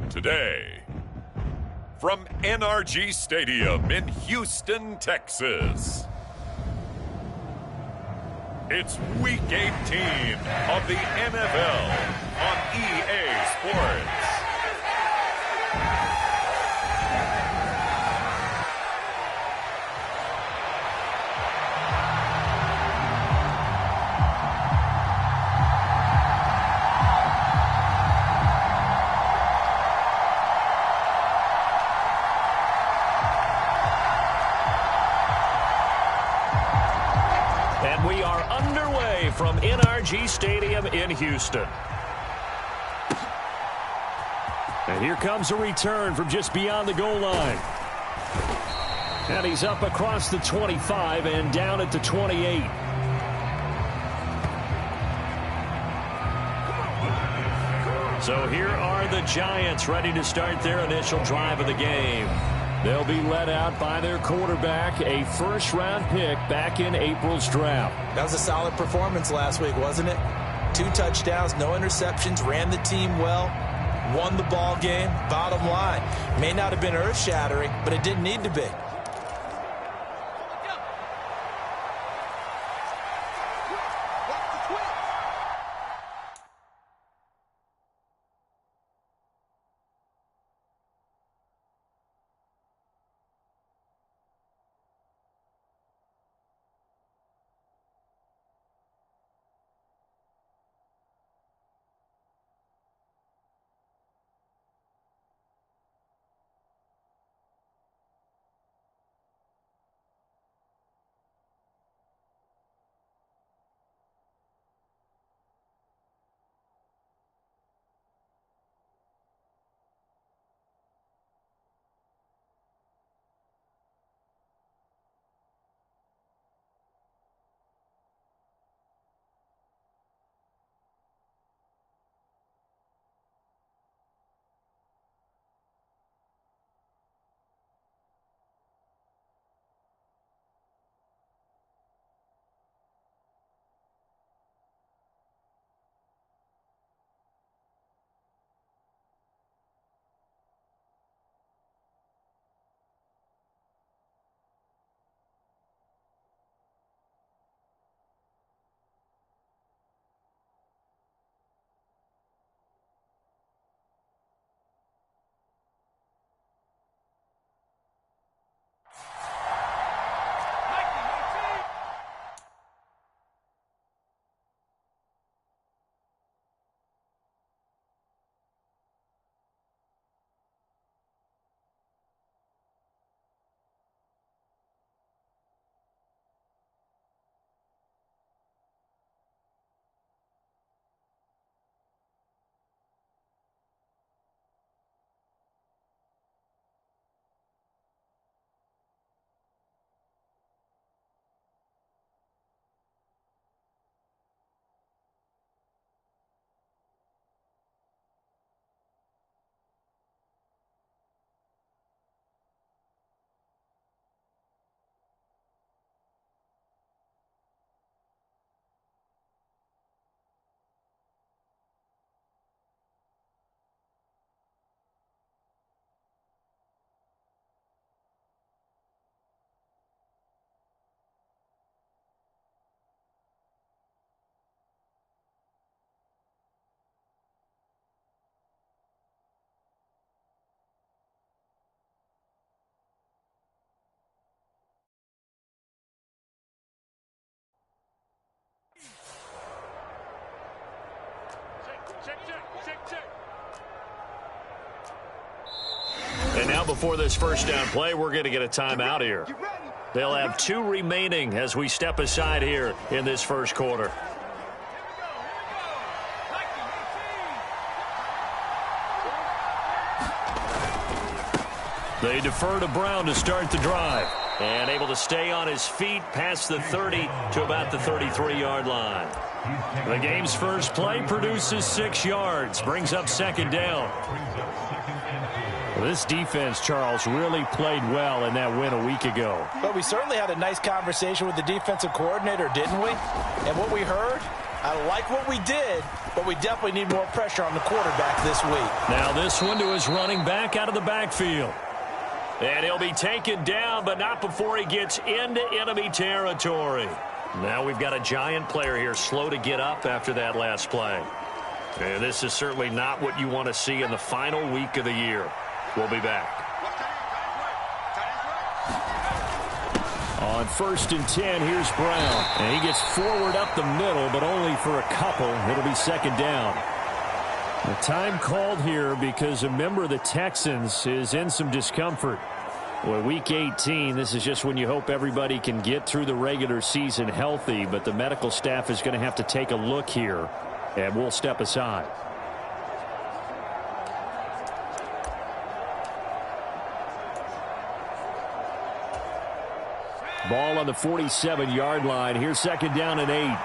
Today, from NRG Stadium in Houston, Texas, it's Week 18 of the NFL on EA Sports. From NRG Stadium in Houston. And here comes a return from just beyond the goal line. And he's up across the 25 and down at the 28. So here are the Giants ready to start their initial drive of the game. They'll be led out by their quarterback, a first-round pick back in April's draft. That was a solid performance last week, wasn't it? 2 touchdowns, no interceptions, ran the team well, won the ball game. Bottom line, may not have been earth-shattering, but it didn't need to be. And now before this first down play, we're going to get a timeout here. They'll have 2 remaining as we step aside here in this first quarter. They defer to Brown to start the drive. And able to stay on his feet past the 30 to about the 33-yard line. The game's first play produces 6 yards, brings up second down. Well, this defense, Charles, really played well in that win a week ago. But we certainly had a nice conversation with the defensive coordinator, didn't we? And what we heard, I like what we did, but we definitely need more pressure on the quarterback this week. Now this one to his running back out of the backfield. And he'll be taken down, but not before he gets into enemy territory. Now we've got a giant player here slow to get up after that last play. And this is certainly not what you want to see in the final week of the year. We'll be back. On 1st and 10, here's Brown. And he gets forward up the middle, but only for a couple. It'll be 2nd down. The time called here because a member of the Texans is in some discomfort. Well, Week 18, this is just when you hope everybody can get through the regular season healthy, but the medical staff is going to have to take a look here, and we'll step aside. Ball on the 47-yard line. Here's 2nd down and 8.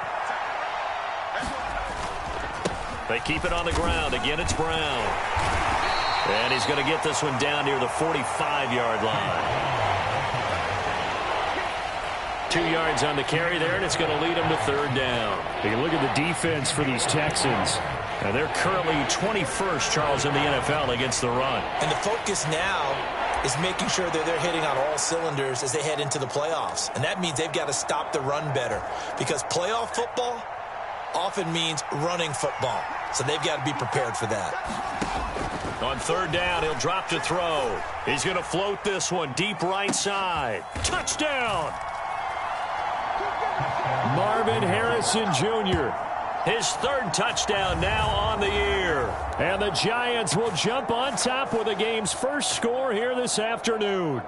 They keep it on the ground. Again, it's Brown. And he's going to get this one down near the 45-yard line. 2 yards on the carry there, and it's going to lead him to 3rd down. You can look at the defense for these Texans. Now they're currently 21st, Charles, in the NFL against the run. And the focus now is making sure that they're hitting on all cylinders as they head into the playoffs. And that means they've got to stop the run better, because playoff football often means running football. So they've got to be prepared for that. On 3rd down, he'll drop to throw. He's going to float this one deep right side. Touchdown! Marvin Harrison Jr., his 3rd touchdown now on the year. And the Giants will jump on top with the game's first score here this afternoon.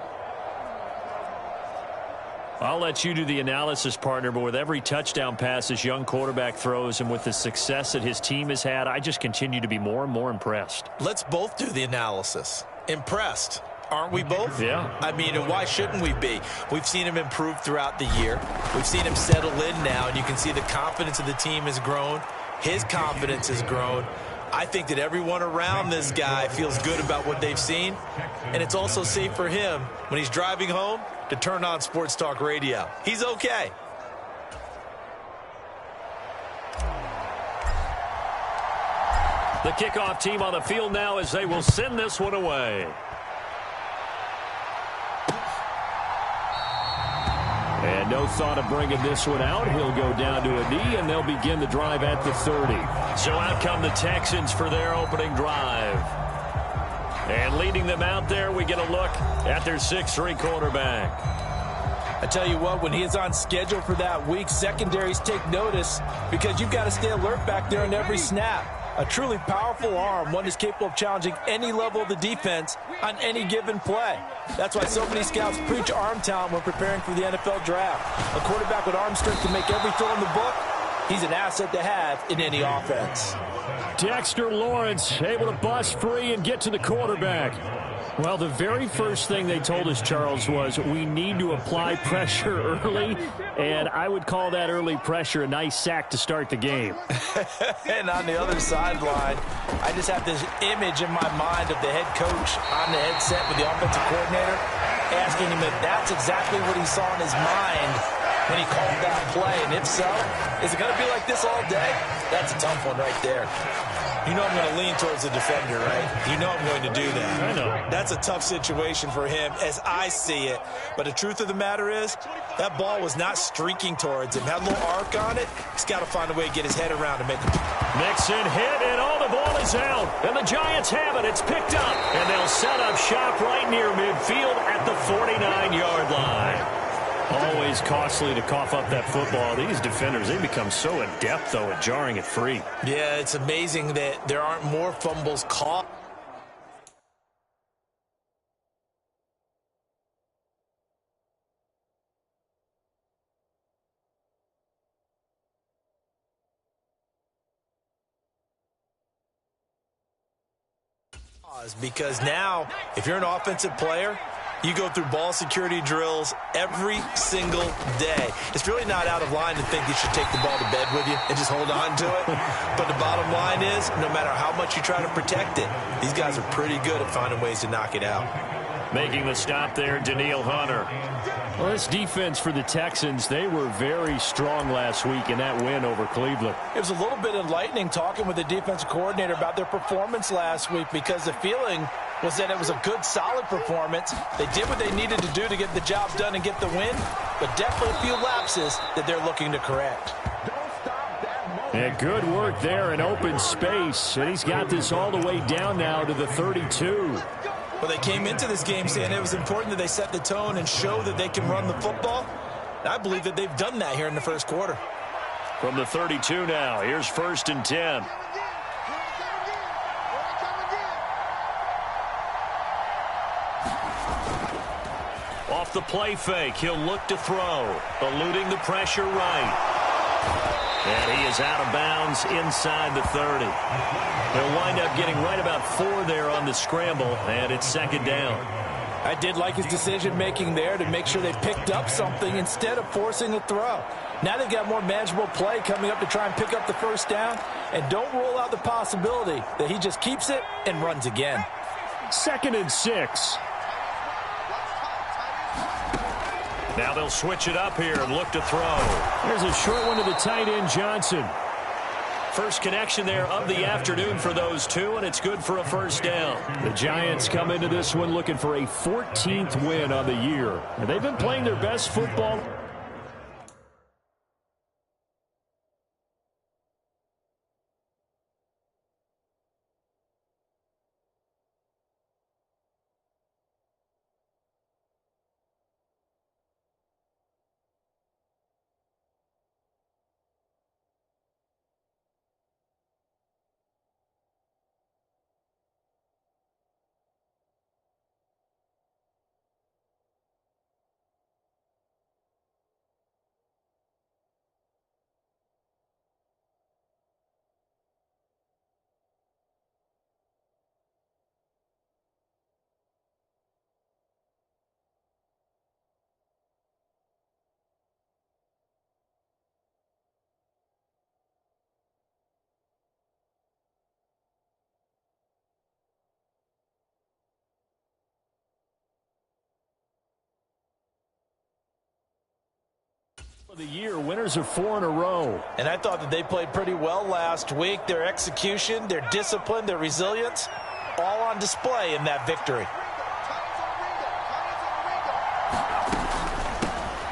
I'll let you do the analysis, partner, but with every touchdown pass this young quarterback throws and with the success that his team has had, I just continue to be more and more impressed. Let's both do the analysis. Impressed. Aren't we both? Yeah. I mean, and why shouldn't we be? We've seen him improve throughout the year. We've seen him settle in now, and you can see the confidence of the team has grown. His confidence has grown. I think that everyone around this guy feels good about what they've seen, and it's also safe for him when he's driving home to turn on Sports Talk Radio. He's okay. The kickoff team on the field now as they will send this one away. And no thought of bringing this one out. He'll go down to a knee, and they'll begin the drive at the 30. So out come the Texans for their opening drive. And leading them out there, we get a look at their 6'3" quarterback. I tell you what, when he is on schedule for that week, secondaries take notice because you've got to stay alert back there in every snap. A truly powerful arm, one is capable of challenging any level of the defense on any given play. That's why so many scouts preach arm talent when preparing for the NFL draft. A quarterback with arm strength to make every throw in the book, he's an asset to have in any offense. Dexter Lawrence able to bust free and get to the quarterback. Well, the very first thing they told us, Charles, was we need to apply pressure early, and I would call that early pressure a nice sack to start the game. And on the other sideline, I just have this image in my mind of the head coach on the headset with the offensive coordinator asking him if that's exactly what he saw in his mind when he called that play. And if so, is it going to be like this all day? That's a tough one right there. You know I'm going to lean towards the defender, right? You know I'm going to do that. I know. That's a tough situation for him as I see it. But the truth of the matter is, that ball was not streaking towards him. Had a little arc on it. He's got to find a way to get his head around to make it. Mixon hit, and all the ball is out. And the Giants have it. It's picked up. And they'll set up shop right near midfield at the 49-yard line. Always costly to cough up that football. These defenders, they become so adept, though, at jarring it free. Yeah, it's amazing that there aren't more fumbles caught. Because now, if you're an offensive player, you go through ball security drills every single day. It's really not out of line to think you should take the ball to bed with you and just hold on to it. But the bottom line is, no matter how much you try to protect it, these guys are pretty good at finding ways to knock it out. Making the stop there, Danielle Hunter. Well, this defense for the Texans, they were very strong last week in that win over Cleveland. It was a little bit enlightening talking with the defensive coordinator about their performance last week, because the feeling was that it was a good, solid performance. They did what they needed to do to get the job done and get the win, but definitely a few lapses that they're looking to correct. And good work there in open space, and he's got this all the way down now to the 32. Well, they came into this game saying it was important that they set the tone and show that they can run the football. And I believe that they've done that here in the first quarter. From the 32 now, here's 1st and 10. Off the play fake, he'll look to throw, eluding the pressure right. And he is out of bounds inside the 30. He'll wind up getting right about 4 there on the scramble, and it's 2nd down. I did like his decision-making there to make sure they picked up something instead of forcing a throw. Now they've got more manageable play coming up to try and pick up the 1st down, and don't rule out the possibility that he just keeps it and runs again. 2nd and 6. Now they'll switch it up here and look to throw. There's a short one to the tight end, Johnson. First connection there of the afternoon for those two, and it's good for a 1st down. The Giants come into this one looking for a 14th win on the year. And they've been playing their best football. The year, winners are 4 in a row. And I thought that they played pretty well last week. Their execution, their discipline, their resilience, all on display in that victory.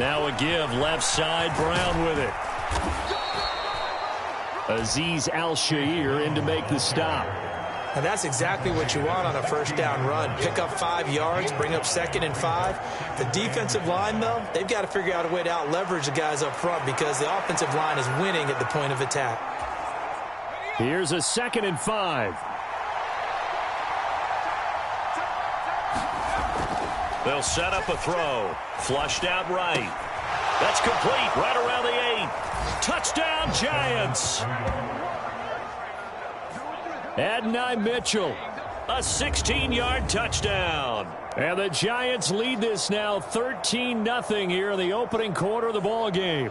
Now a give, left side, Brown with it. Azeez Al-Shaair in to make the stop. And that's exactly what you want on a 1st down run. Pick up 5 yards, bring up 2nd and 5. The defensive line, though, they've got to figure out a way to out-leverage the guys up front because the offensive line is winning at the point of attack. Here's a 2nd and 5. They'll set up a throw. Flushed out right. That's complete right around the 8. Touchdown, Giants. Adonai Mitchell. A 16-yard touchdown. And the Giants lead this now 13-0 here in the opening quarter of the ball game.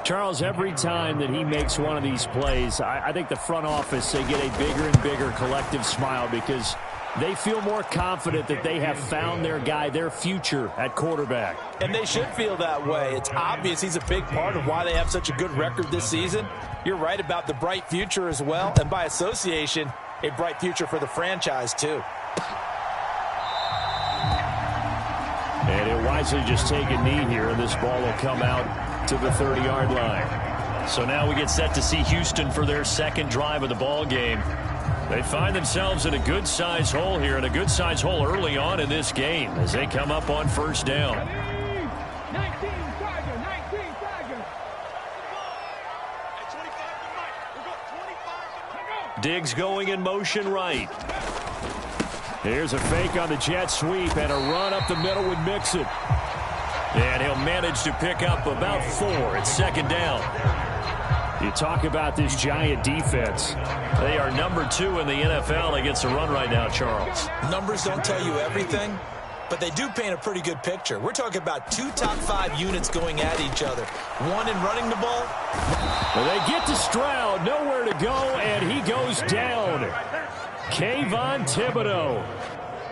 Charles, every time that he makes one of these plays, I think the front office, they get a bigger and bigger collective smile because they feel more confident that they have found their guy, their future at quarterback. And they should feel that way. It's obvious he's a big part of why they have such a good record this season. You're right about the bright future as well, and by association, a bright future for the franchise too. And he'll wisely just take a knee here, and this ball will come out to the 30-yard line. So now we get set to see Houston for their 2nd drive of the ball game. They find themselves in a good-sized hole here, and a good-sized hole early on in this game as they come up on 1st down. Diggs going in motion right. Here's a fake on the jet sweep and a run up the middle with Mixon. And he'll manage to pick up about 4. It's 2nd down. You talk about this Giant defense. They are number 2 in the NFL against the run right now, Charles. Numbers don't tell you everything, but they do paint a pretty good picture. We're talking about 2 top 5 units going at each other. One in running the ball. Well, they get to Stroud, nowhere to go, and he goes down. Kayvon Thibodeau.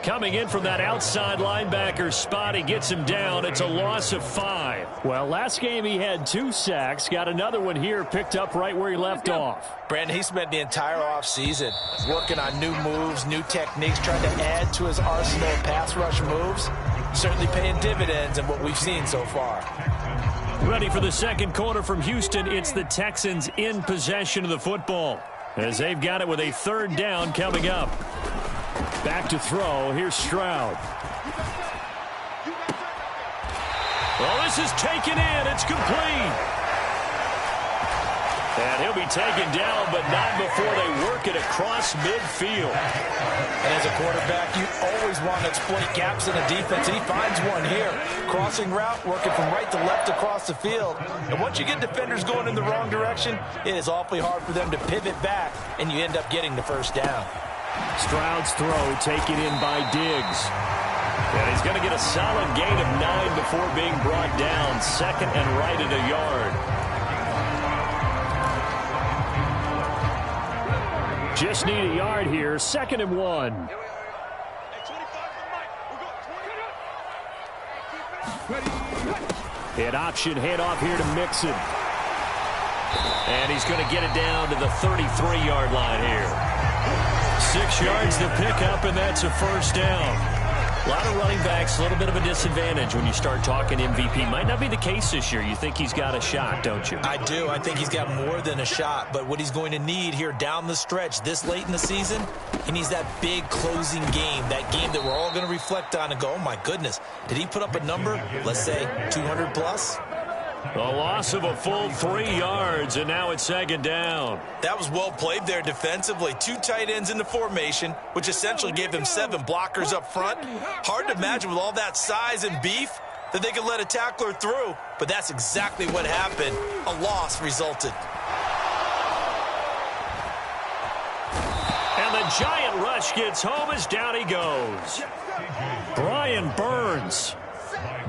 Coming in from that outside linebacker spot, he gets him down. It's a loss of 5. Well, last game he had 2 sacks. Got another one here, picked up right where he left off. Brandon, he spent the entire offseason working on new moves, new techniques, trying to add to his arsenal of pass rush moves. Certainly paying dividends in what we've seen so far. Ready for the second quarter from Houston. It's the Texans in possession of the football, as they've got it with a 3rd down coming up. Back to throw. Here's Stroud. Well, this is taken in. It's complete. And he'll be taken down, but not before they work it across midfield. And as a quarterback, you always want to exploit gaps in the defense, and he finds one here. Crossing route, working from right to left across the field. And once you get defenders going in the wrong direction, it is awfully hard for them to pivot back, and you end up getting the 1st down. Stroud's throw taken in by Diggs. And he's going to get a solid gain of 9 before being brought down. 2nd and right at a yard. Just need a yard here. 2nd and 1. An option handoff here to Mixon. And he's going to get it down to the 33-yard line here. 6 yards to pick up, and that's a 1st down. A lot of running backs, a little bit of a disadvantage when you start talking MVP. Might not be the case this year. You think he's got a shot, don't you? I do. I think he's got more than a shot. But what he's going to need here down the stretch this late in the season, he needs that big closing game, that game that we're all going to reflect on and go, oh, my goodness, did he put up a number, let's say, 200 plus? A loss of a full 3 yards, and now it's 2nd down. That was well played there defensively. 2 tight ends in the formation, which essentially gave them 7 blockers up front. Hard to imagine with all that size and beef that they could let a tackler through, but that's exactly what happened. A loss resulted. And the giant rush gets home as down he goes. Brian Burns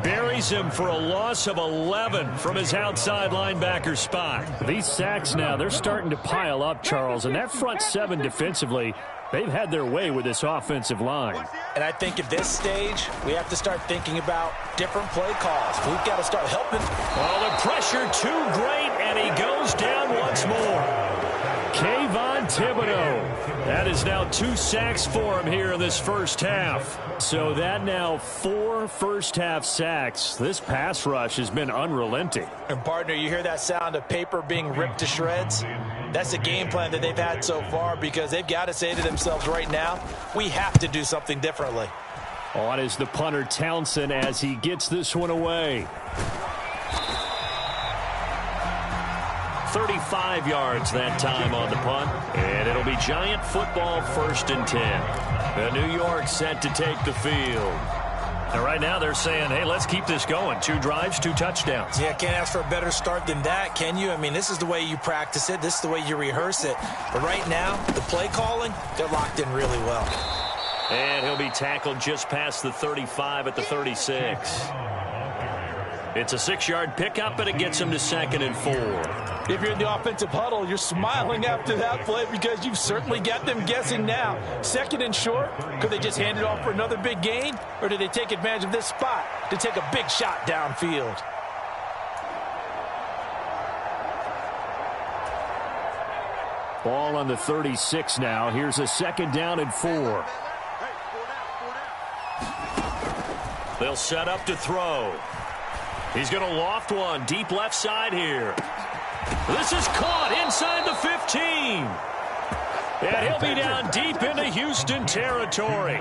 buries him for a loss of 11 from his outside linebacker spot. These sacks now, they're starting to pile up, Charles, and that front 7 defensively, they've had their way with this offensive line. And I think at this stage, we have to start thinking about different play calls. We've got to start helping. Oh, the pressure too great, and he goes down once more. Kayvon Thibodeau. That is now 2 sacks for him here in this 1st half. So that now 4 first-half sacks. This pass rush has been unrelenting. And, partner, you hear that sound of paper being ripped to shreds? That's a game plan that they've had so far because they've got to say to themselves right now, we have to do something differently. On is the punter Townsend as he gets this one away. 35 yards that time on the punt. And it'll be Giant football 1st and 10. The New York set to take the field. And right now they're saying, hey, let's keep this going. 2 drives, 2 touchdowns. Yeah, can't ask for a better start than that, can you? I mean, this is the way you practice it. This is the way you rehearse it. But right now, the play calling, they're locked in really well. And he'll be tackled just past the 35 at the 36. It's a 6-yard pickup, and it gets him to 2nd and 4. If you're in the offensive huddle, you're smiling after that play because you've certainly got them guessing now. 2nd and short, could they just hand it off for another big gain? Or did they take advantage of this spot to take a big shot downfield? Ball on the 36 now. Here's a 2nd down and 4. They'll set up to throw. He's going to loft one deep left side here. This is caught inside the 15. And he'll be down deep into Houston territory.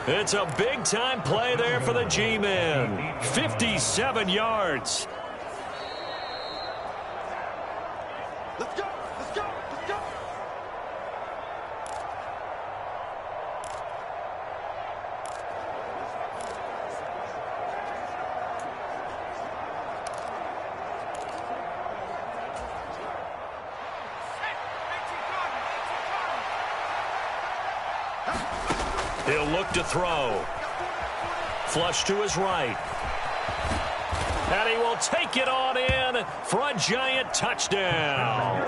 It's a big-time play there for the G-men. 57 yards. Let's go, let's go, let's go. He'll look to throw. Flush to his right. And he will take it on in for a Giant touchdown.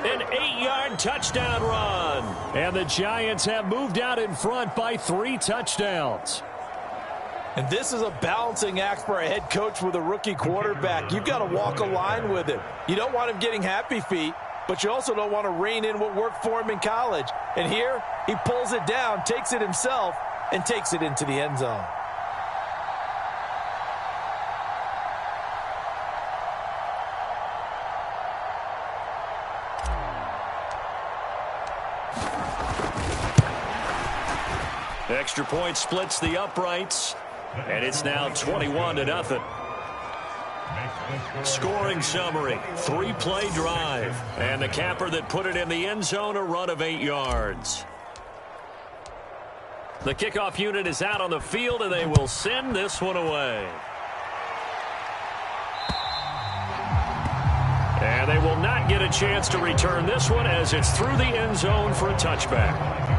An 8-yard touchdown run. And the Giants have moved out in front by 3 touchdowns. And this is a balancing act for a head coach with a rookie quarterback. You've got to walk a line with him. You don't want him getting happy feet, but you also don't want to rein in what worked for him in college. And here, he pulls it down, takes it himself, and takes it into the end zone. Extra point splits the uprights, and it's now 21-0. Scoring summary, 3-play drive, and the capper that put it in the end zone, a run of 8 yards. The kickoff unit is out on the field, and they will send this one away. And they will not get a chance to return this one as it's through the end zone for a touchback.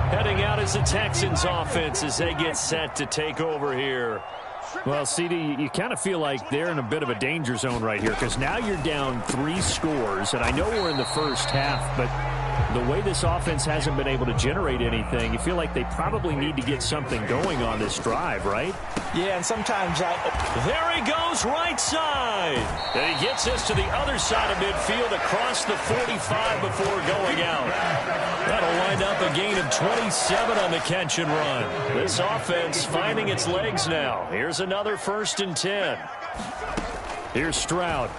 Heading out is the Texans offense as they get set to take over here. Well, CD, you kind of feel like they're in a bit of a danger zone right here because now you're down 3 scores, and I know we're in the first half, but the way this offense hasn't been able to generate anything, you feel like they probably need to get something going on this drive, right? Yeah, and sometimes there he goes right side. And he gets this to the other side of midfield across the 45 before going out. That'll wind up a gain of 27 on the catch and run. This offense finding its legs now. Here's another 1st and 10. Here's Stroud.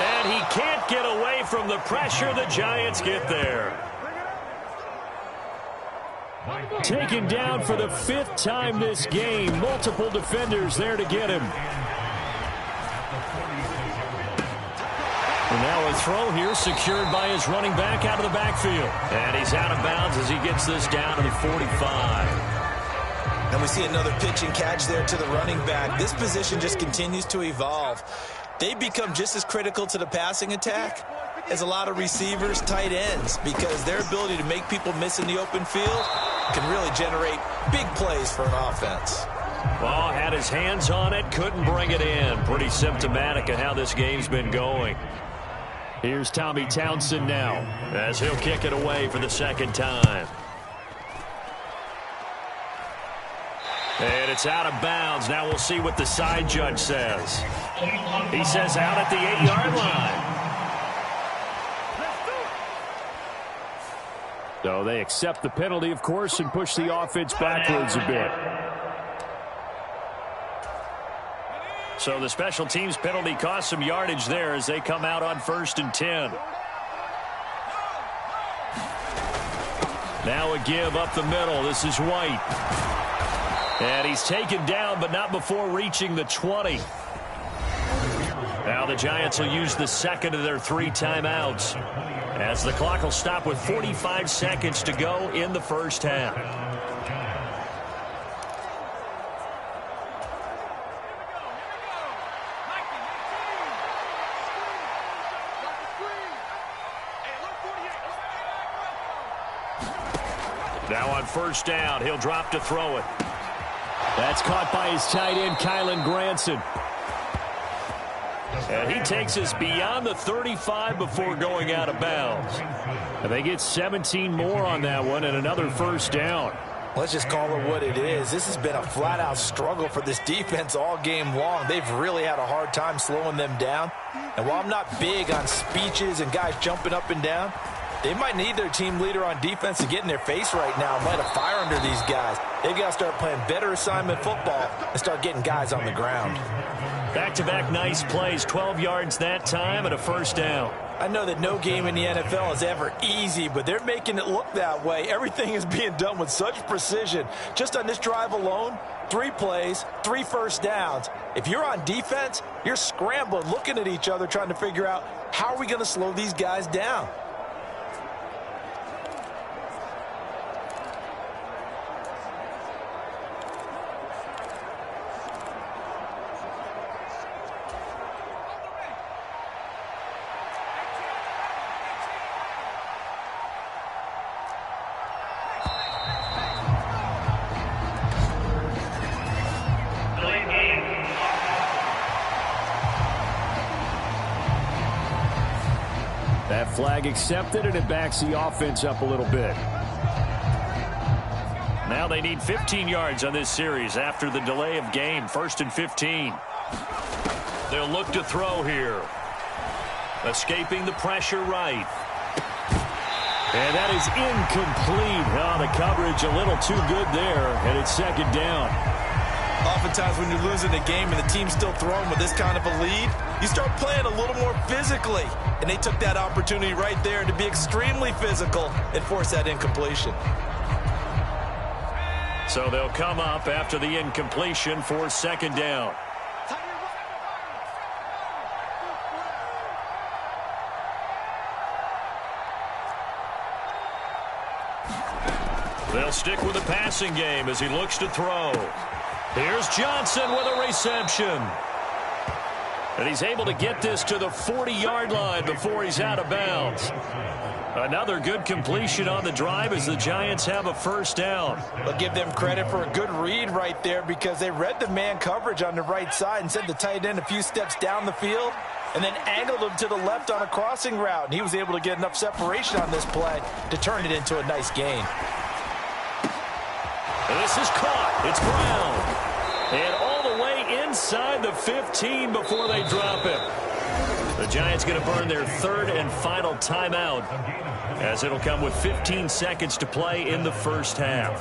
And he can't get away from the pressure. The Giants get there. Taken down for the 5th time this game. Multiple defenders there to get him. And now a throw here secured by his running back out of the backfield. And he's out of bounds as he gets this down to the 45. And we see another pitch and catch there to the running back. This position just continues to evolve. They become just as critical to the passing attack as a lot of receivers, tight ends, because their ability to make people miss in the open field can really generate big plays for an offense. Well, had his hands on it, couldn't bring it in. Pretty symptomatic of how this game's been going. Here's Tommy Townsend now, as he'll kick it away for the 2nd time. And it's out of bounds. Now we'll see what the side judge says. He says out at the 8-yard line. So they accept the penalty, of course, and push the offense backwards a bit. So the special teams penalty cost some yardage there as they come out on 1st and 10. Now a give up the middle. This is White. And he's taken down, but not before reaching the 20. Now the Giants will use the 2nd of their 3 timeouts, as the clock will stop with 45 seconds to go in the first half. Now on 1st down, he'll drop to throw it. That's caught by his tight end, Kylen Granson. And he takes us beyond the 35 before going out of bounds. And they get 17 more on that one and another 1st down. Let's just call it what it is. This has been a flat-out struggle for this defense all game long. They've really had a hard time slowing them down. And while I'm not big on speeches and guys jumping up and down, they might need their team leader on defense to get in their face right now and light a fire under these guys. They've got to start playing better assignment football and start getting guys on the ground. Back-to-back nice plays, 12 yards that time and a 1st down. I know that no game in the NFL is ever easy, but they're making it look that way. Everything is being done with such precision. Just on this drive alone, 3 plays, 3 first downs. If you're on defense, you're scrambling, looking at each other, trying to figure out how are we going to slow these guys down. That flag accepted, and it backs the offense up a little bit. Now they need 15 yards on this series after the delay of game. 1st and 15. They'll look to throw here. Escaping the pressure right. And that is incomplete. Oh, the coverage a little too good there, and it's 2nd down. Oftentimes when you're losing a game and the team's still throwing with this kind of a lead, you start playing a little more physically. And they took that opportunity right there to be extremely physical and force that incompletion. So they'll come up after the incompletion for 2nd down. They'll stick with the passing game as he looks to throw. Here's Johnson with a reception. And he's able to get this to the 40-yard line before he's out of bounds. Another good completion on the drive as the Giants have a 1st down. I'll give them credit for a good read right there because they read the man coverage on the right side and sent the tight end a few steps down the field and then angled him to the left on a crossing route. And he was able to get enough separation on this play to turn it into a nice gain. And this is caught. It's Brown. And all the way inside the 15 before they drop him. The Giants going to burn their 3rd and final timeout as it'll come with 15 seconds to play in the 1st half.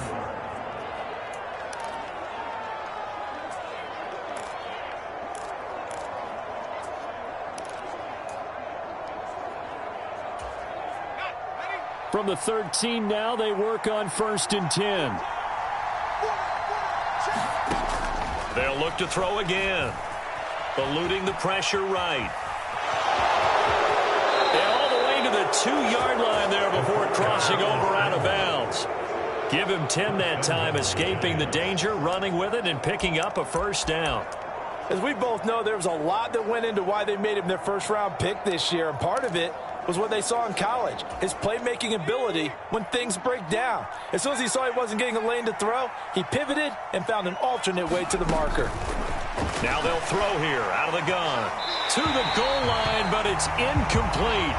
From the 13 now, they work on 1st and 10. They'll look to throw again. Eluding the pressure right. And all the way to the 2-yard line there before crossing over out of bounds. Give him 10 that time, escaping the danger, running with it, and picking up a 1st down. As we both know, there was a lot that went into why they made him their 1st-round pick this year, and part of it was what they saw in college, his playmaking ability when things break down. As soon as he saw he wasn't getting a lane to throw, he pivoted and found an alternate way to the marker. Now they'll throw here out of the gun. To the goal line, but it's incomplete.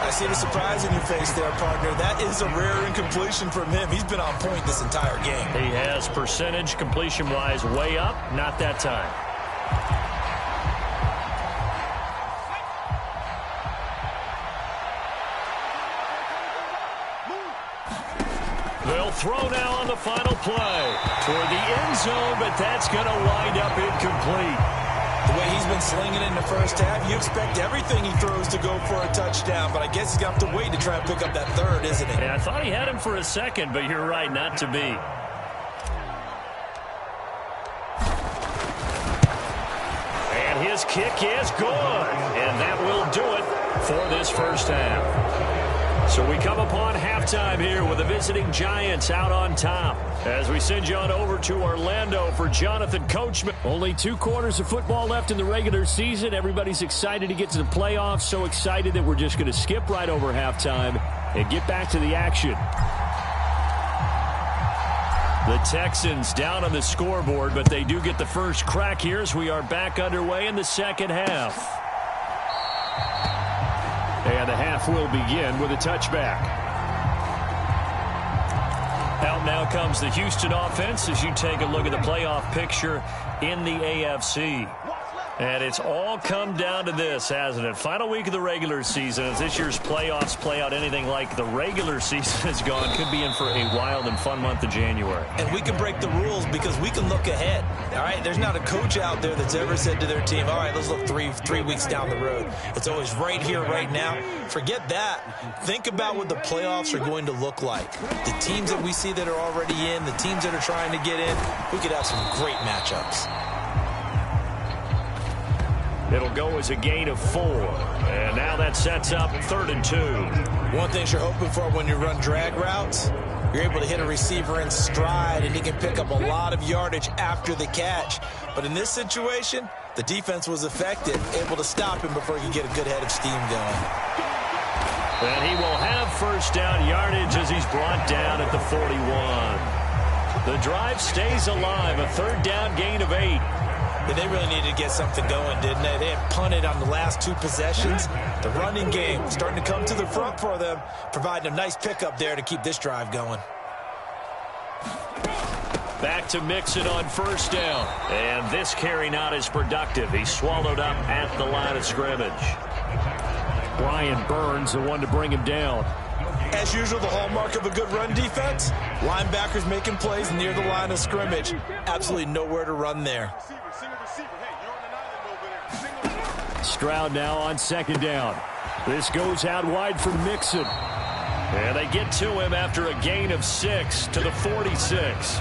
I see the surprise in your face there, partner. That is a rare incompletion from him. He's been on point this entire game. He has percentage completion-wise way up, not that time. They'll throw now on the final play toward the end zone, but that's going to wind up incomplete. The way he's been slinging it in the 1st half, you expect everything he throws to go for a touchdown, but I guess he's going to have to wait to try and pick up that 3rd, isn't he? Yeah, I thought he had him for a second, but you're right, not to be. And his kick is good, and that will do it for this 1st half. So we come upon halftime here with the visiting Giants out on top. As we send you on over to Orlando for Jonathan Coachman. Only 2 quarters of football left in the regular season. Everybody's excited to get to the playoffs. So excited that we're just going to skip right over halftime and get back to the action. The Texans down on the scoreboard, but they do get the first crack here as we are back underway in the 2nd half. And the half will begin with a touchback. Out now comes the Houston offense as you take a look at the playoff picture in the AFC. And it's all come down to this, hasn't it? Final week of the regular season. As this year's playoffs play out anything like the regular season has gone, could be in for a wild and fun month of January. And we can break the rules because we can look ahead. All right, there's not a coach out there that's ever said to their team, all right, let's look three weeks down the road. It's always right here, right now. Forget that. Think about what the playoffs are going to look like. The teams that we see that are already in, the teams that are trying to get in, we could have some great matchups. It'll go as a gain of 4. And now that sets up 3rd and 2. One thing you're hoping for when you run drag routes, you're able to hit a receiver in stride, and he can pick up a lot of yardage after the catch. But in this situation, the defense was effective, able to stop him before he could get a good head of steam going. And he will have 1st down yardage as he's brought down at the 41. The drive stays alive, a 3rd down gain of 8. Yeah, they really needed to get something going, didn't they? They had punted on the last 2 possessions. The running game starting to come to the front for them, providing a nice pickup there to keep this drive going. Back to Mixon on first down. And this carry not as productive. He's swallowed up at the line of scrimmage. Brian Burns, the one to bring him down. As usual, the hallmark of a good run defense, linebackers making plays near the line of scrimmage. Absolutely nowhere to run there. Stroud now on second down. This goes out wide for Mixon. And they get to him after a gain of 6 to the 46.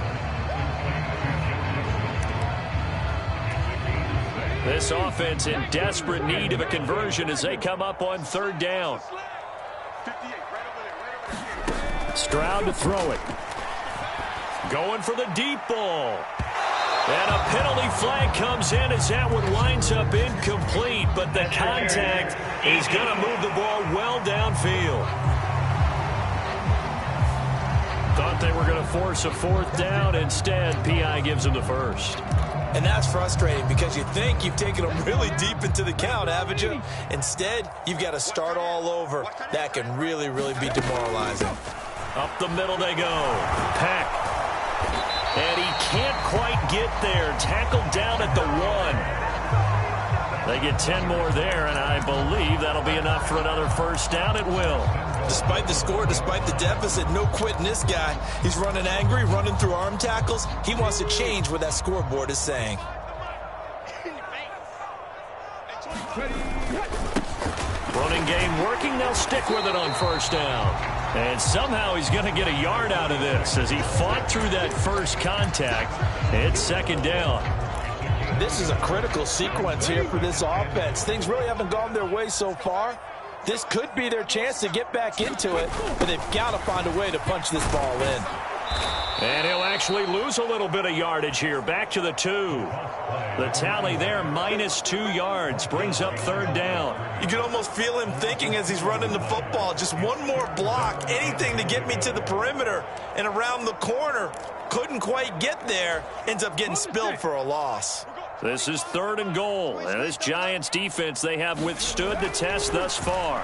This offense in desperate need of a conversion as they come up on third down. Stroud to throw it. Going for the deep ball. And a penalty flag comes in as that one winds up incomplete, but the contact is going to move the ball well downfield. Thought they were going to force a fourth down. Instead, P.I. gives them the first. And that's frustrating because you think you've taken them really deep into the count, haven't you? Instead, you've got to start all over. That can really, really be demoralizing. Up the middle they go. Peck. And he can't quite get there. Tackled down at the 1. They get 10 more there, and I believe that'll be enough for another first down. It will. Despite the score, despite the deficit, no quitting this guy. He's running angry, running through arm tackles. He wants to change what that scoreboard is saying. Running game working. They'll stick with it on first down. And somehow he's going to get a yard out of this as he fought through that first contact. It's second down. This is a critical sequence here for this offense. Things really haven't gone their way so far. This could be their chance to get back into it, but they've got to find a way to punch this ball in. And he'll actually lose a little bit of yardage here. Back to the 2. The tally there, -2 yards, brings up third down. You can almost feel him thinking as he's running the football. Just one more block, anything to get me to the perimeter and around the corner. Couldn't quite get there. Ends up getting spilled for a loss. This is 3rd and goal. And this Giants defense, they have withstood the test thus far.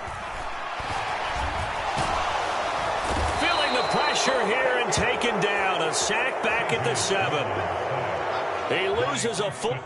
Feeling the pressure here and taken down. A sack back at the 7. He loses a full...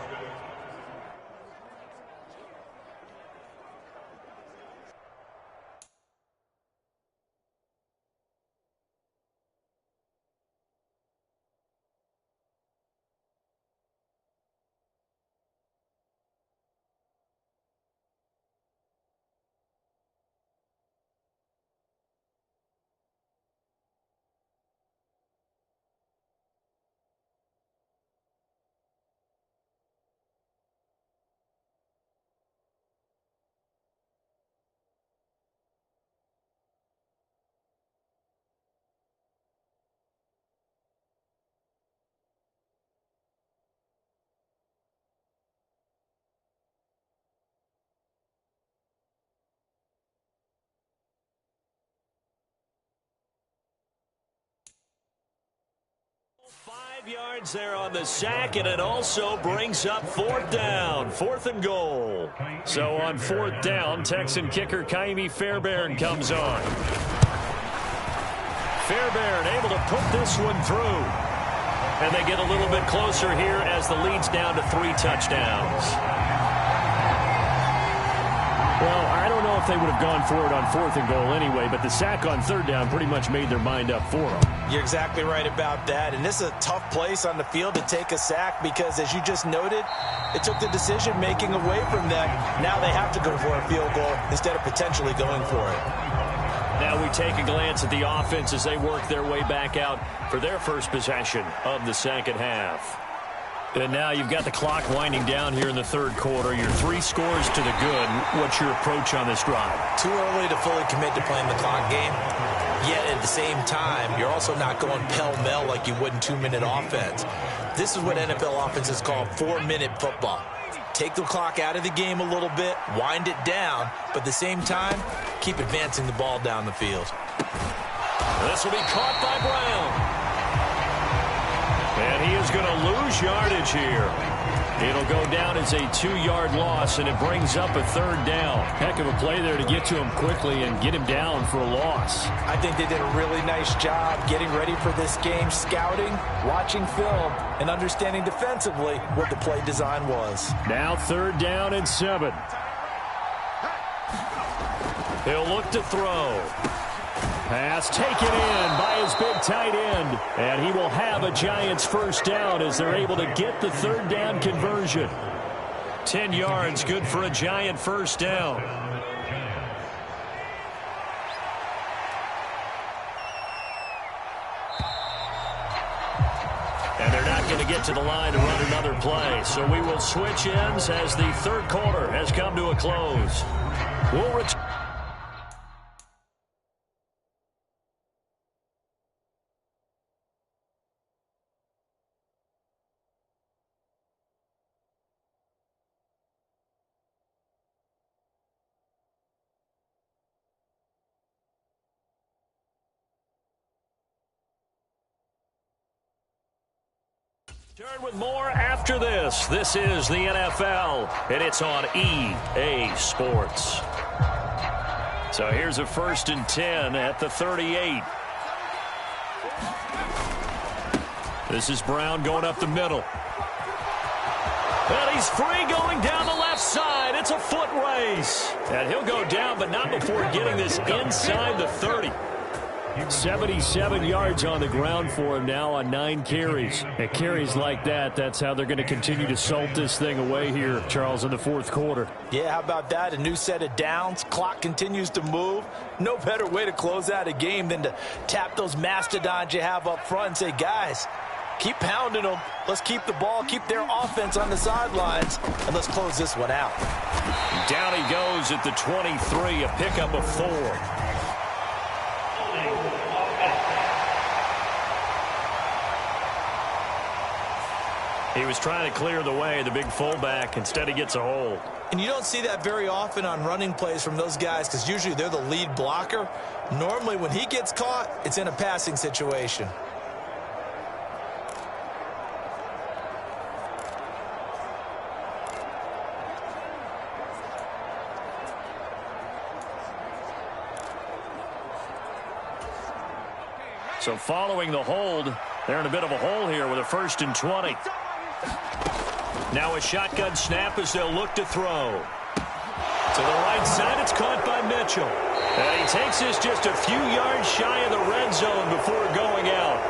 yards there on the sack, and it also brings up fourth down. 4th and goal. So on 4th down, Texan kicker Kaimi Fairbairn comes on. Fairbairn able to put this one through. And they get a little bit closer here as the lead's down to 3 touchdowns. Well, I don't know if they would have gone for it on 4th and goal anyway, but the sack on 3rd down pretty much made their mind up for them. You're exactly right about that. And this is a tough place on the field to take a sack because, as you just noted, it took the decision-making away from them. Now they have to go for a field goal instead of potentially going for it. Now we take a glance at the offense as they work their way back out for their first possession of the second half. And now you've got the clock winding down here in the 3rd quarter. Your 3 scores to the good. What's your approach on this drive? Too early to fully commit to playing the clock game. Yet at the same time, you're also not going pell-mell like you would in 2-minute offense. This is what NFL offenses call 4-minute football. Take the clock out of the game a little bit, wind it down, but at the same time, keep advancing the ball down the field. This will be caught by Brown. And he is going to lose yardage here. It'll go down as a 2-yard loss, and it brings up a 3rd down. Heck of a play there to get to him quickly and get him down for a loss. I think they did a really nice job getting ready for this game, scouting, watching film, and understanding defensively what the play design was. Now 3rd down and 7. He'll look to throw. Pass taken in by his big tight end. And he will have a Giants 1st down as they're able to get the 3rd down conversion. 10 yards, good for a Giant 1st down. And they're not going to get to the line to run another play. So we will switch ends as the 3rd quarter has come to a close. We'll return. Turn with more after this. This is the NFL, and it's on EA Sports. So here's a 1st and 10 at the 38. This is Brown going up the middle. And he's free going down the left side. It's a foot race. And he'll go down, but not before getting this inside the 30. 77 yards on the ground for him now on 9 carries. And carries like that, that's how they're going to continue to salt this thing away here, Charles, in the 4th quarter. Yeah, how about that? A new set of downs. Clock continues to move. No better way to close out a game than to tap those mastodons you have up front and say, guys, keep pounding them. Let's keep the ball, keep their offense on the sidelines, and let's close this one out. Down he goes at the 23, a pickup of 4. He was trying to clear the way, the big fullback. Instead, he gets a hold. And you don't see that very often on running plays from those guys because usually they're the lead blocker. Normally, when he gets caught, it's in a passing situation. So following the hold, they're in a bit of a hole here with a 1st and 20. Now a shotgun snap as they'll look to throw. To the right side, it's caught by Mitchell. And he takes this just a few yards shy of the red zone before going out.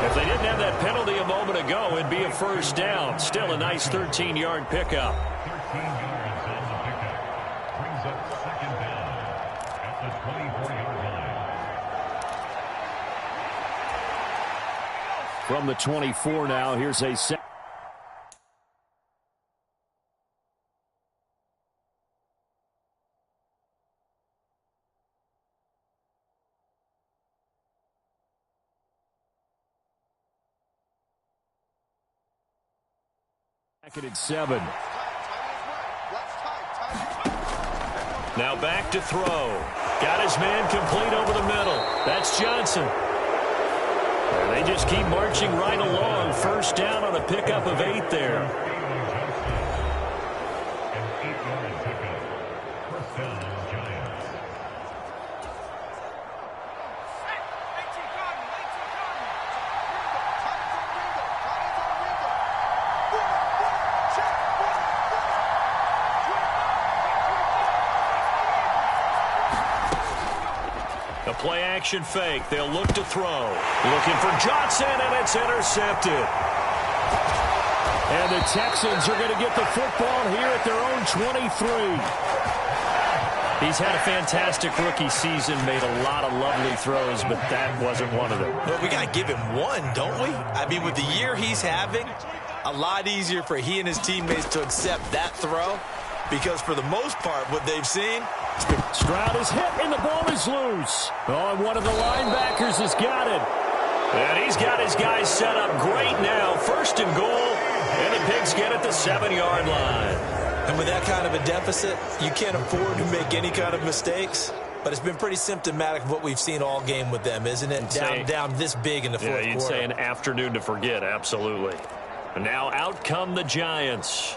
If they didn't have that penalty a moment ago, it'd be a 1st down. Still a nice 13-yard pickup. 13 yards on the pickup. Brings up 2nd down at the 24-yard line. From the 24 now, here's a set. Second and 7. Now back to throw. Got his man complete over the middle. That's Johnson. And they just keep marching right along. 1st down on a pickup of 8 there. An 8-yard pickup. 1st down, Giants. A play-action fake. They'll look to throw. Looking for Johnson, and it's intercepted. And the Texans are going to get the football here at their own 23. He's had a fantastic rookie season, made a lot of lovely throws, but that wasn't one of them. Well, we got to give him one, don't we? I mean, with the year he's having, a lot easier for he and his teammates to accept that throw because for the most part, what they've seen, Stroud is hit, and the ball is loose. Oh, and one of the linebackers has got it. And he's got his guys set up great now. 1st and goal, and the Pigs get at the 7-yard line. And with that kind of a deficit, you can't afford to make any kind of mistakes. But it's been pretty symptomatic of what we've seen all game with them, isn't it? Down this big in the fourth quarter. Yeah, you'd say an afternoon to forget, absolutely. And now out come the Giants.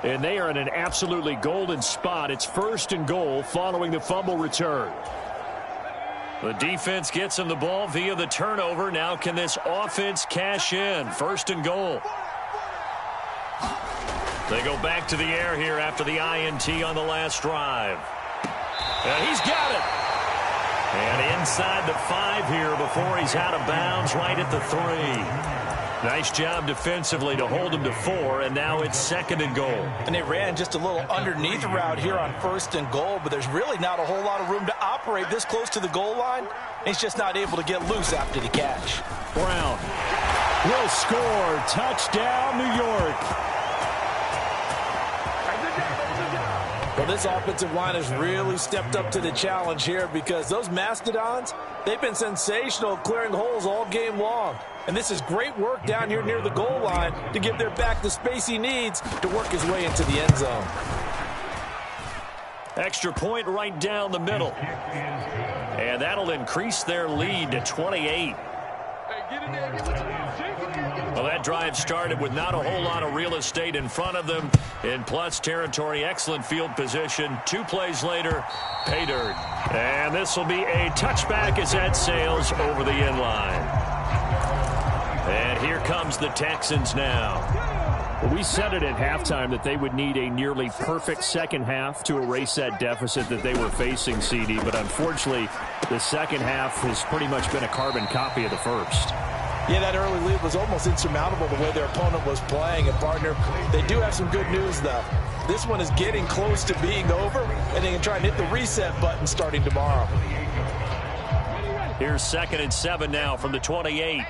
And they are in an absolutely golden spot. It's 1st and goal following the fumble return. The defense gets him the ball via the turnover. Now can this offense cash in? 1st and goal. They go back to the air here after the INT on the last drive. And he's got it. And inside the 5 here before he's out of bounds right at the 3. Nice job defensively to hold him to 4, and now it's 2nd and goal. And they ran just a little underneath route here on 1st and goal, but there's really not a whole lot of room to operate this close to the goal line. He's just not able to get loose after the catch. Brown will score. Touchdown, New York. Well, this offensive line has really stepped up to the challenge here because those Mastodons, they've been sensational clearing holes all game long. And this is great work down here near the goal line to give their back the space he needs to work his way into the end zone. Extra point right down the middle. And that'll increase their lead to 28. Well, that drive started with not a whole lot of real estate in front of them. In plus territory, excellent field position. 2 plays later, pay dirt. And this will be a touchback as that sails over the end line. And here comes the Texans now. Well, we said it at halftime that they would need a nearly perfect second half to erase that deficit that they were facing, CD. But unfortunately, the second half has pretty much been a carbon copy of the first. Yeah, that early lead was almost insurmountable the way their opponent was playing. And, partner, they do have some good news, though. This one is getting close to being over, and they can try and hit the reset button starting tomorrow. Here's 2nd and 7 now from the 28.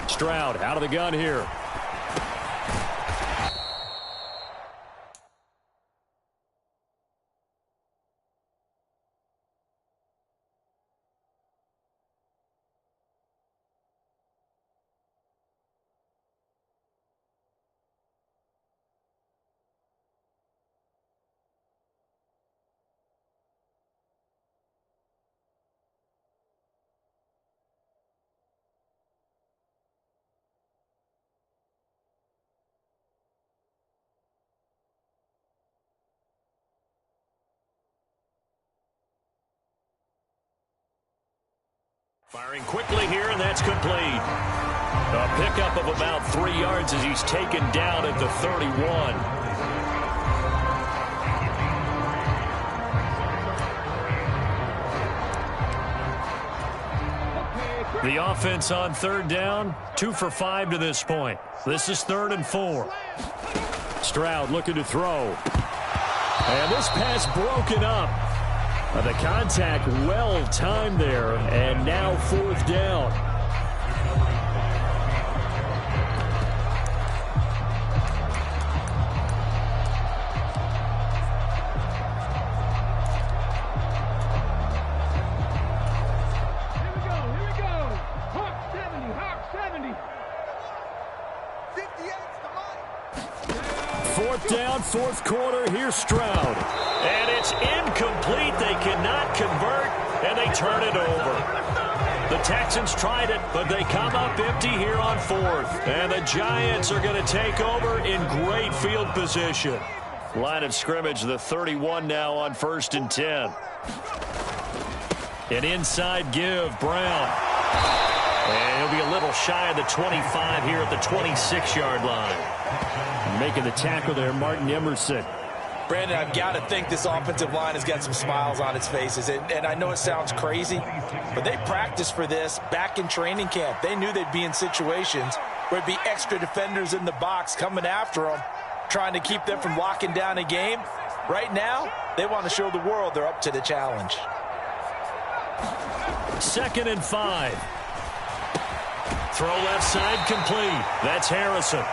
Stroud out of the gun here. Firing quickly here, and that's complete. A pickup of about 3 yards as he's taken down at the 31. The offense on 3rd down, 2 for 5 to this point. This is 3rd and 4. Stroud looking to throw. And this pass broken up. The contact well timed there, and now 4th down. Here we go. Hawk 70, Hawk 70. 58's the money. 4th down, 4th quarter. Here's Stroud. And it's incomplete. They cannot convert, and they turn it over. The Texans tried it, but they come up empty here on 4th. And the Giants are going to take over in great field position. Line of scrimmage, the 31 now on 1st and 10. An inside give, Brown. And he'll be a little shy of the 25 here at the 26-yard line. Making the tackle there, Martin Emerson. Brandon, I've got to think this offensive line has got some smiles on its faces. And I know it sounds crazy, but they practiced for this back in training camp. They knew they'd be in situations where it'd be extra defenders in the box coming after them, trying to keep them from locking down a game. Right now, they want to show the world they're up to the challenge. 2nd and 5. Throw left side complete. That's Harrison.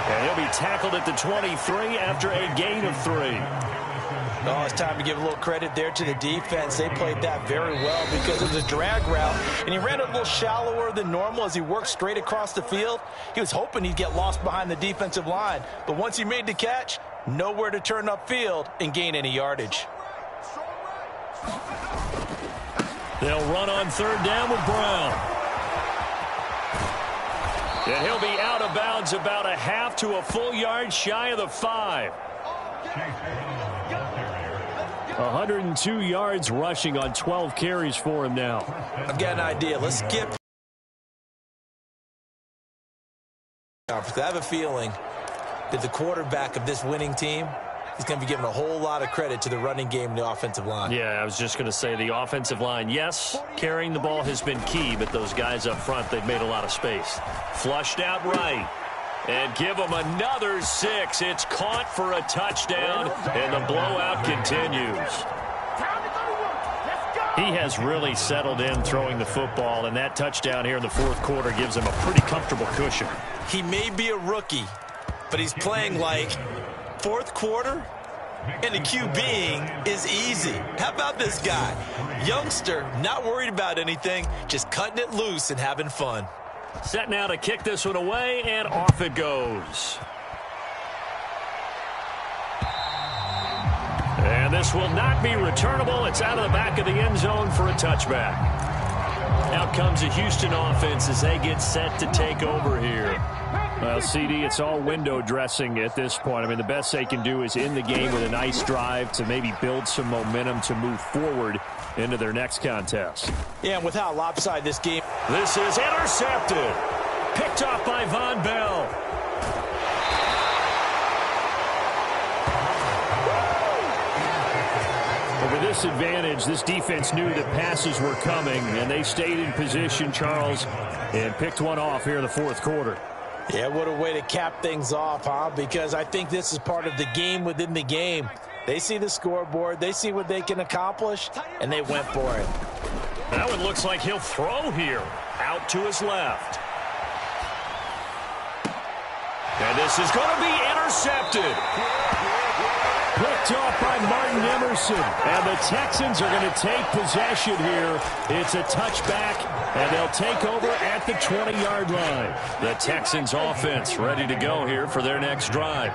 And he'll be tackled at the 23 after a gain of 3. Oh, it's time to give a little credit there to the defense. They played that very well because it was a drag route, and he ran a little shallower than normal as he worked straight across the field. He was hoping he'd get lost behind the defensive line, but once he made the catch, nowhere to turn upfield and gain any yardage. They'll run on 3rd down with Brown. And he'll be out of bounds about a half to a full yard shy of the 5. 102 yards rushing on 12 carries for him now. I've got an idea. Let's skip. I have a feeling that the quarterback of this winning team is going to be given a whole lot of credit to the running game and the offensive line. Yeah, I was just going to say the offensive line, yes, carrying the ball has been key, but those guys up front, they've made a lot of space. Flushed out right. And give them another 6. It's caught for a touchdown, and the blowout continues. He has really settled in throwing the football, and that touchdown here in the fourth quarter gives him a pretty comfortable cushion. He may be a rookie, but he's playing like fourth quarter, and the QBing is easy. How about this guy? Youngster, not worried about anything, just cutting it loose and having fun. Set now to kick this one away, and off it goes. And this will not be returnable. It's out of the back of the end zone for a touchback. Out comes the Houston offense as they get set to take over here. Well, CD, it's all window dressing at this point. I mean, the best they can do is in the game with a nice drive to maybe build some momentum to move forward into their next contest. Yeah, and with how lopsided this game. This is intercepted. Picked off by Von Bell. With this advantage, this defense knew that passes were coming, and they stayed in position, Charles, and picked one off here in the fourth quarter. Yeah, what a way to cap things off, huh? Because I think this is part of the game within the game. They see the scoreboard, they see what they can accomplish, and they went for it. That one looks like he'll throw here. Out to his left. And this is going to be intercepted. Picked off by Martin Emerson. And the Texans are going to take possession here. It's a touchback, and they'll take over at the 20-yard line. The Texans offense ready to go here for their next drive.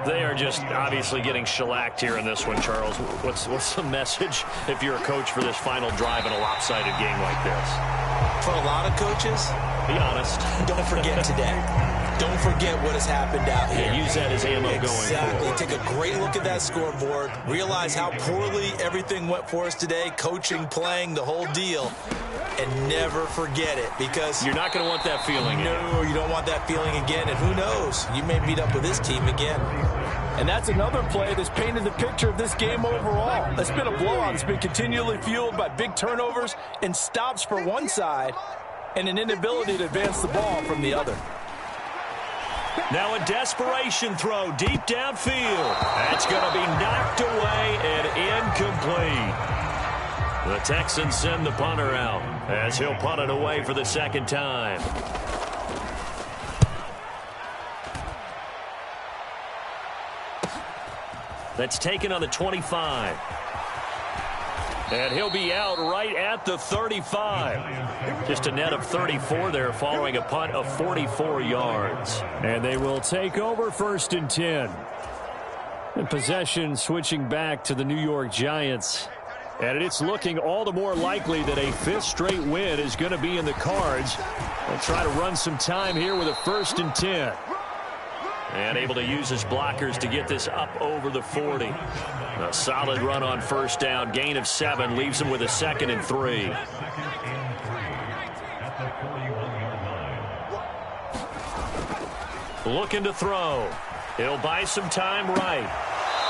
They are just obviously getting shellacked here in this one, Charles. What's the message if you're a coach for this final drive in a lopsided game like this? For a lot of coaches, be honest. Don't forget today. Don't forget what has happened out here. Yeah, use that as ammo going forward. Exactly. Take a great look at that scoreboard. Realize how poorly everything went for us today. Coaching, playing, the whole deal. And never forget it, because you're not going to want that feeling again. No, you don't want that feeling again. And who knows? You may meet up with this team again. And that's another play that's painted the picture of this game overall. It's been a blowout. It's been continually fueled by big turnovers and stops for one side and an inability to advance the ball from the other. Now a desperation throw deep downfield. That's going to be knocked away and incomplete. The Texans send the punter out as he'll punt it away for the second time. That's taken on the 25. And he'll be out right at the 35. Just a net of 34 there following a punt of 44 yards. And they will take over 1st and 10. And possession switching back to the New York Giants. And it's looking all the more likely that a 5th straight win is going to be in the cards. They'll try to run some time here with a 1st and 10. And able to use his blockers to get this up over the 40. A solid run on 1st down. Gain of 7 leaves him with a 2nd and 3. Looking to throw. He'll buy some time right.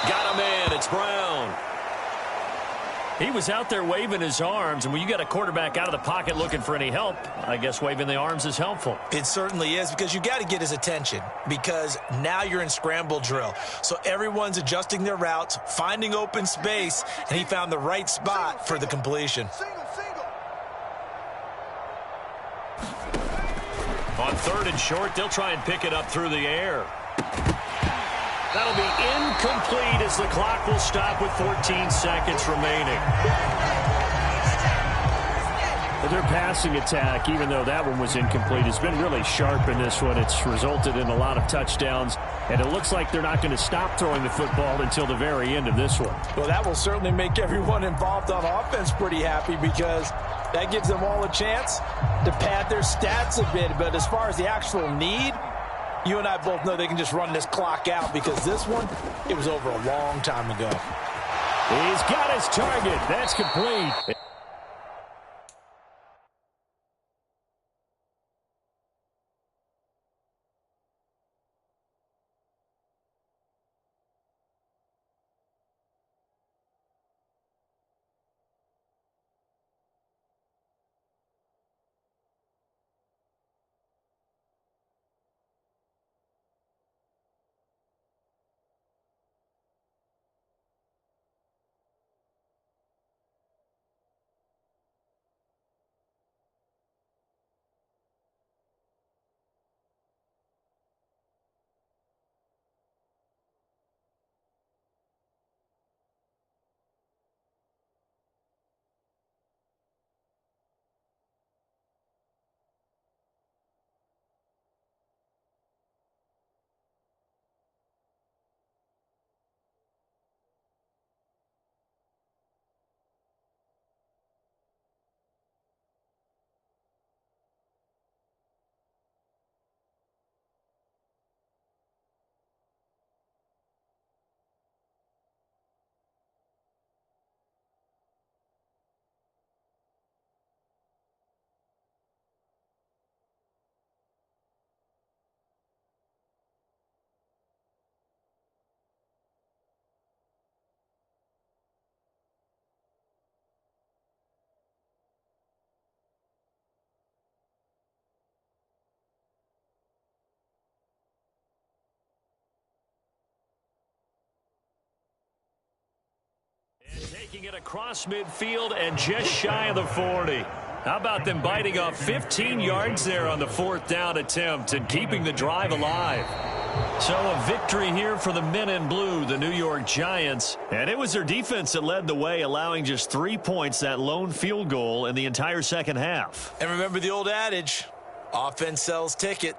Got a man. It's Brown. He was out there waving his arms, and when you got a quarterback out of the pocket looking for any help, I guess waving the arms is helpful. It certainly is, because you got to get his attention, because now you're in scramble drill. So everyone's adjusting their routes, finding open space, and he found the right spot for the completion. On 3rd and short, they'll try and pick it up through the air. That'll be incomplete as the clock will stop with 14 seconds remaining. Their passing attack, even though that one was incomplete, has been really sharp in this one. It's resulted in a lot of touchdowns, and it looks like they're not going to stop throwing the football until the very end of this one. Well, that will certainly make everyone involved on offense pretty happy, because That gives them all a chance to pad their stats a bit. But as far as the actual need, you and I both know they can just run this clock out because this one, it was over a long time ago. He's got his target. That's complete. Taking it across midfield and just shy of the 40. How about them biting off 15 yards there on the 4th down attempt and keeping the drive alive? So a victory here for the men in blue, the New York Giants. And it was their defense that led the way, allowing just 3 points, that lone field goal in the entire second half. And remember the old adage, offense sells ticket.